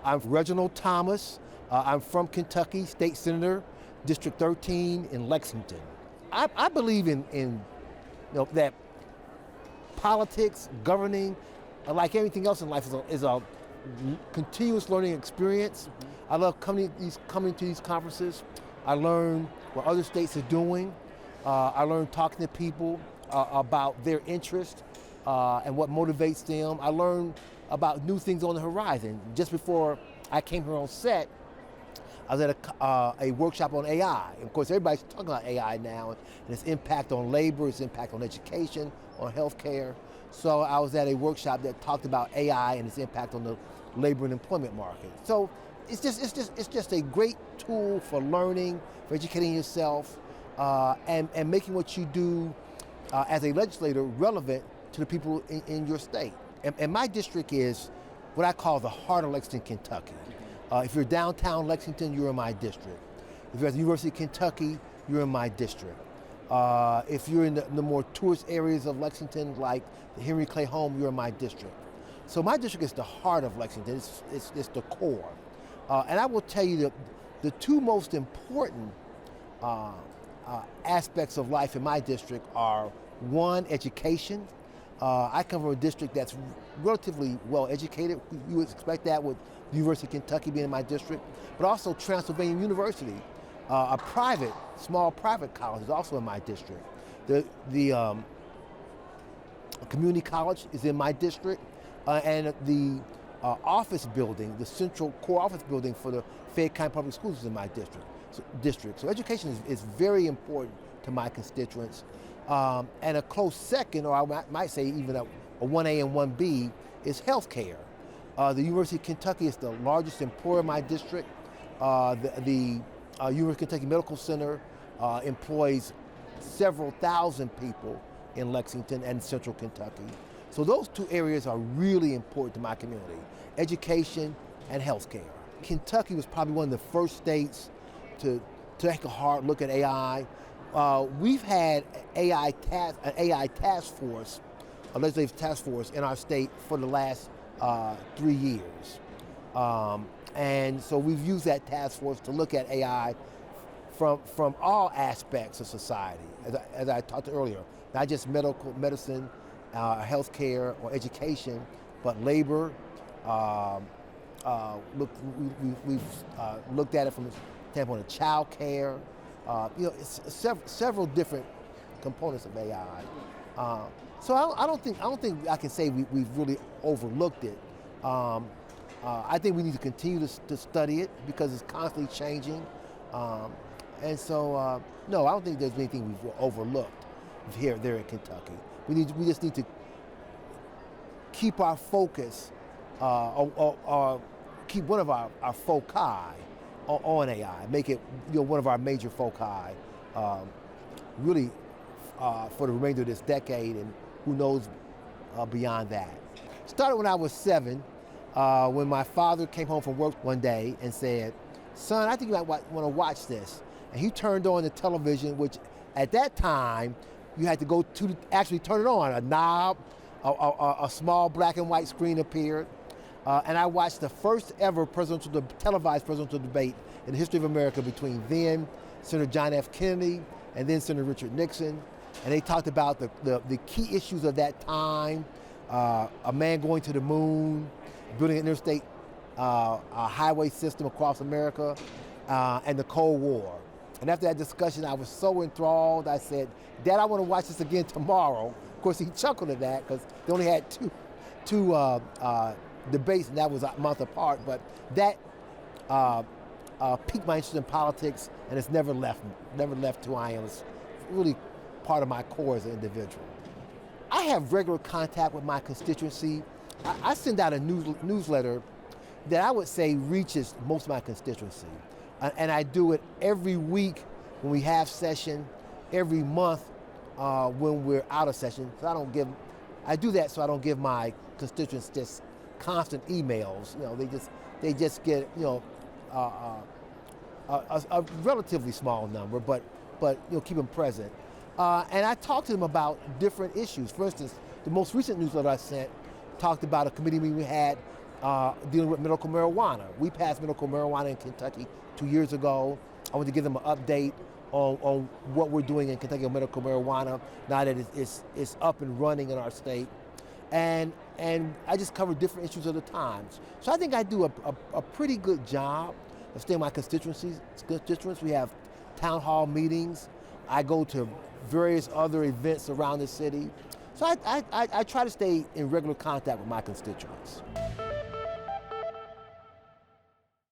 I'm Reginald Thomas. I'm from Kentucky, state senator, District 13 in Lexington. I believe in that politics, governing, like everything else in life, is a continuous learning experience. I love coming to these conferences. I learn what other states are doing. I learn talking to people about their interest and what motivates them. I learn about new things on the horizon. Just before I came here on set, I was at a workshop on AI. And of course, everybody's talking about AI now and its impact on labor, its impact on education, on healthcare. So I was at a workshop that talked about AI and its impact on the labor and employment market. So it's just a great tool for learning, for educating yourself, and making what you do as a legislator relevant to the people in your state. And my district is what I call the heart of Lexington, Kentucky. If you're downtown Lexington, you're in my district. If you're at the University of Kentucky, you're in my district. If you're in the more tourist areas of Lexington, like the Henry Clay Home, you're in my district. So my district is the heart of Lexington. It's the core. And I will tell you that the two most important aspects of life in my district are, one, education. I come from a district that's relatively well educated. You would expect that with the University of Kentucky being in my district, but also Transylvania University, a small private college, is also in my district. The community college is in my district, and the office building, the central core office building for the Fayette County Public Schools is in my district. So education is very important to my constituents. And a close second, or I might say even a 1A and 1B, is healthcare. The University of Kentucky is the largest employer in my district. The University of Kentucky Medical Center employs several thousand people in Lexington and central Kentucky. So those two areas are really important to my community, education and healthcare. Kentucky was probably one of the first states to take a hard look at AI. We've had an AI task force, a legislative task force in our state for the last 3 years. And so we've used that task force to look at AI from all aspects of society, as I talked earlier, not just medicine, healthcare, or education, but labor. We've looked at it from the standpoint of child care. It's several different components of AI. So I don't think I can say we've really overlooked it. I think we need to continue to study it because it's constantly changing. And so, no, I don't think there's anything we've overlooked there in Kentucky. We just need to keep our focus, or keep one of our foci on AI, make it one of our major foci, really for the remainder of this decade, and who knows beyond that. Started when I was 7, when my father came home from work one day and said, "Son, I think you might want to watch this." And he turned on the television, which at that time you had to go to actually turn it on. A knob, a small black and white screen appeared. And I watched the first ever televised presidential debate in the history of America between then Senator John F. Kennedy and then Senator Richard Nixon. And they talked about the key issues of that time, a man going to the moon, building an interstate highway system across America, and the Cold War. And after that discussion, I was so enthralled, I said, "Dad, I want to watch this again tomorrow." Of course, he chuckled at that because they only had two debates, and that was a month apart, but that piqued my interest in politics, and it's never left who I am. It's really part of my core as an individual. I have regular contact with my constituency. I send out a newsletter that I would say reaches most of my constituency, and I do it every week when we have session, every month when we're out of session. So I do that so I don't give my constituents just constant emails. They just get a relatively small number, but keep them present. And I talk to them about different issues. For instance, the most recent newsletter I sent talked about a committee meeting we had dealing with medical marijuana. We passed medical marijuana in Kentucky 2 years ago. I want to give them an update on what we're doing in Kentucky on medical marijuana now that it's up and running in our state. And I just cover different issues of the times. So I think I do a pretty good job of staying my constituents. We have town hall meetings. I go to various other events around the city. So I try to stay in regular contact with my constituents.